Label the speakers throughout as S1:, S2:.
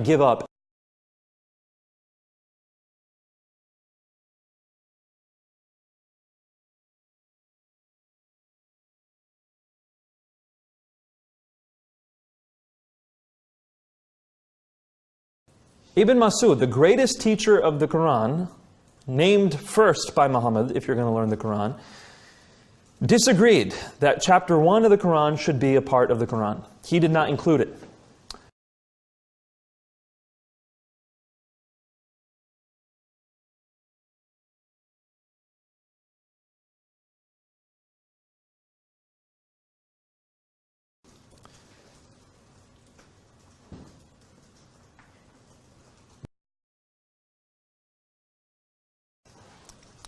S1: give up. Ibn Masud, the greatest teacher of the Quran, named first by Muhammad, if you're going to learn the Quran, disagreed that chapter 1 of the Quran should be a part of the Quran. He did not include it.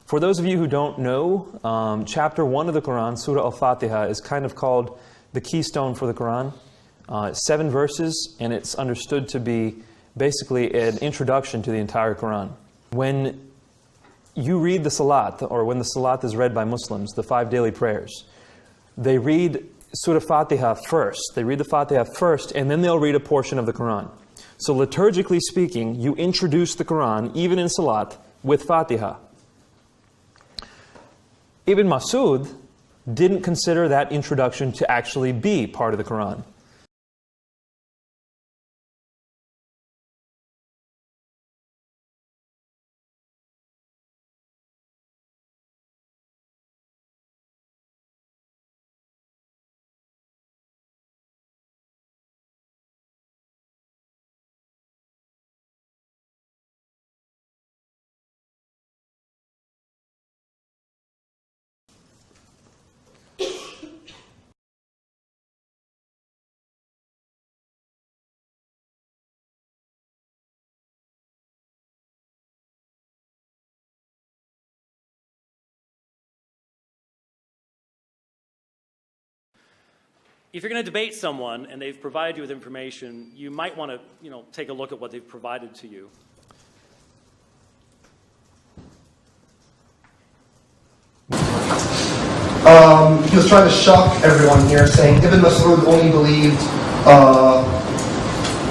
S1: For those of you who don't know, chapter 1 of the Quran, Surah Al-Fatiha, is kind of called the keystone for the Quran. 7 verses, and it's understood to be basically an introduction to the entire Quran. When you read the Salat, or when the Salat is read by Muslims, the 5 daily prayers, they read Surah Fatiha first. They read the Fatiha first, and then they'll read a portion of the Quran. So liturgically speaking, you introduce the Quran, even in Salat, with Fatiha. Ibn Masud didn't consider that introduction to actually be part of the Quran.
S2: If you're going to debate someone and they've provided you with information, you might want to, take a look at what they've provided to you.
S3: He was trying to shock everyone here, saying Ibn Masud only believed,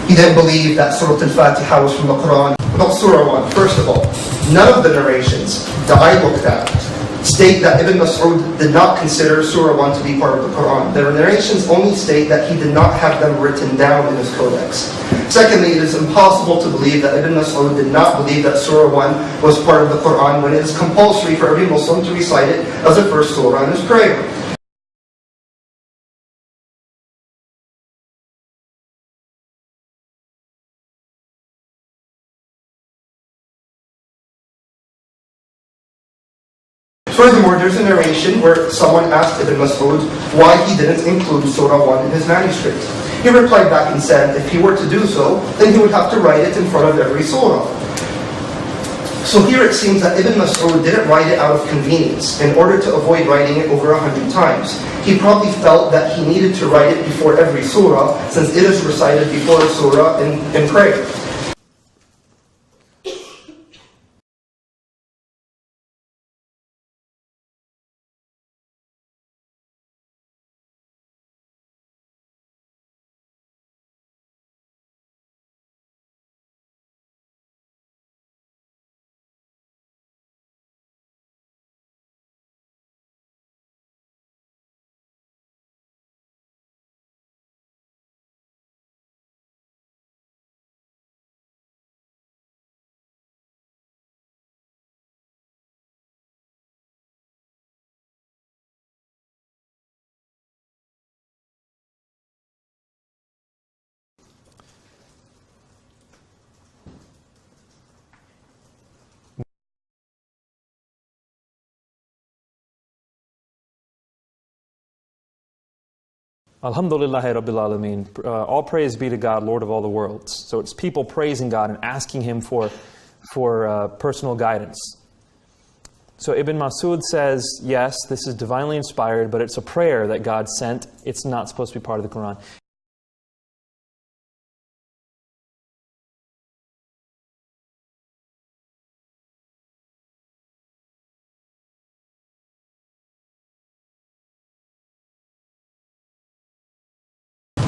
S3: he didn't believe that Surah Al-Fatiha was from the Quran. About Surah 1, first of all, none of the narrations that I looked at state that Ibn Masud did not consider Surah 1 to be part of the Quran. The narrations only state that he did not have them written down in his codex. Secondly, it is impossible to believe that Ibn Masud did not believe that Surah 1 was part of the Quran when it is compulsory for every Muslim to recite it as a first surah in his prayer. Furthermore, there's a narration where someone asked Ibn Masud why he didn't include Surah 1 in his manuscript. He replied back and said if he were to do so, then he would have to write it in front of every surah. So here it seems that Ibn Masud didn't write it out of convenience in order to avoid writing it over 100 times. He probably felt that he needed to write it before every surah since it is recited before a surah in prayer.
S1: Alhamdulillahi Rabbil Alameen. All praise be to God, Lord of all the worlds. So it's people praising God and asking Him for personal guidance. So Ibn Masud says, yes, this is divinely inspired, but it's a prayer that God sent. It's not supposed to be part of the Quran.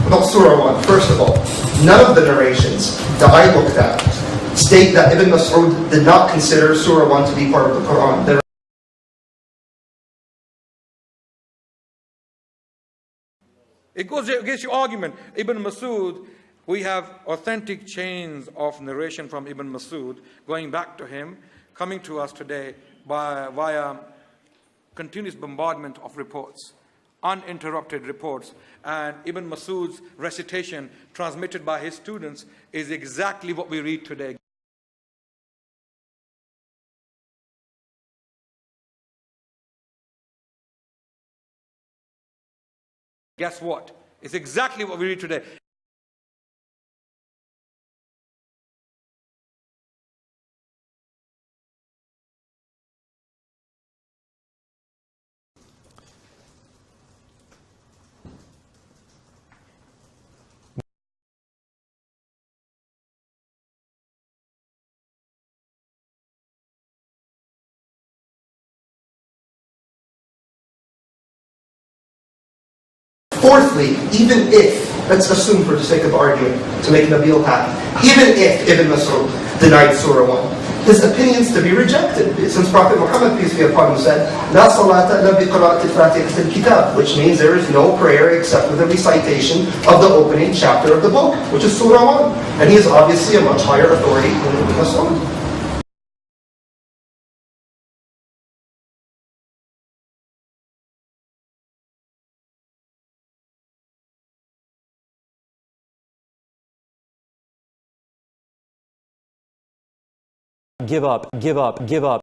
S3: About Surah 1, first of all, none of the narrations that I looked at state that Ibn Masud did not consider Surah 1 to be part of the Quran.
S4: It goes against your argument. Ibn Masud, we have authentic chains of narration from Ibn Masud going back to him, coming to us today via continuous bombardment of reports, uninterrupted reports. And Ibn Masud's recitation transmitted by his students is exactly what we read today. Guess what? It's exactly what we read today.
S3: Fourthly, even if, let's assume for the sake of argument, to make Nabeel happy, even if Ibn Masud denied Surah 1, his opinions to be rejected, since Prophet Muhammad, peace be upon him, said, "La salata illa bi qira'ati al-Fatihah al-Kitab," which means there is no prayer except with a recitation of the opening chapter of the book, which is Surah 1. And he is obviously a much higher authority than Ibn Masud.
S1: Give up, give up, give up.